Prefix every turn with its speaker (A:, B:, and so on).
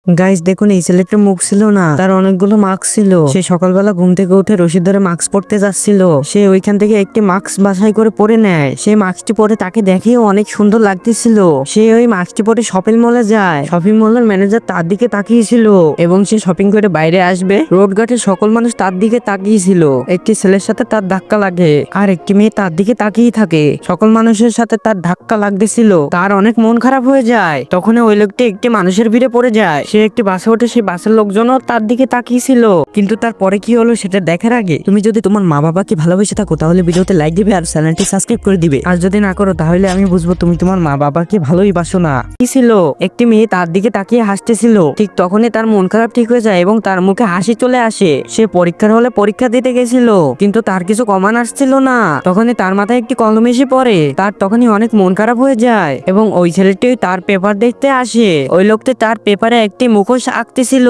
A: Guys দেখুন, এই ছেলেটার মুখ ছিল না, তার অনেকগুলো মাস্ক ছিল। সে সকালবেলা ঘুম থেকে উঠে রশিদ ধরে মাস্ক পরতে যাচ্ছিল। সে ওইখান থেকে একটি মাস্ক বাছাই করে পরে নেয়। সেই মাস্কটি পরে তাকে দেখেও অনেক সুন্দর লাগতেছিল। সে ওই মাস্কটি পরে শপিং মলে যায়। শপিং মলের ম্যানেজার তার দিকে তাকিয়েছিল এবং সে শপিং করে বাইরে আসবে। রোড ঘাটের সকল মানুষ তার দিকে তাকিয়েছিল। একটি ছেলের সাথে তার ধাক্কা লাগে আর একটি মেয়ে তার দিকে তাকিয়ে থাকে। সকল মানুষের সাথে তার ধাক্কা লাগতেছিল। তার অনেক মন খারাপ হয়ে যায়। তখন ওই লোকটি একটি মানুষের ভিড়ে পড়ে যায়। সে একটি বাসে ওঠে, সেই বাসের লোকজনও তার দিকে তাকিয়েছিল। কিন্তু তারপরে কি হলো সেটা দেখার আগে তুমি যদি তোমার মা বাবাকে ভালোবেসে থাকো তাহলে ভিডিওতে লাইক দিবে আর চ্যানেলটি সাবস্ক্রাইব করে দিবে। আর যদি না করো তাহলে আমি বুঝবো তুমি তোমার মা বাবাকে ভালোই বাসো না। কি ছিল, একটি মেয়ে তার দিকে তাকিয়ে হাসতেছিল। ঠিক তখনই তার মন খারাপ ঠিক হয়ে যায় এবং তার মুখে হাসি চলে আসে। সে পরীক্ষার হলে পরীক্ষা দিতে গেছিল, কিন্তু তার কিছু কমান আসছিল না। তখনই তার মাথায় একটি কলম এসে পড়ে। তার তখনই অনেক মন খারাপ হয়ে যায় এবং ওই ছেলেটি তার পেপার দেখতে আসে। ওই লোকটি তার পেপারে একটি মুখোশ আঁকতেছিল।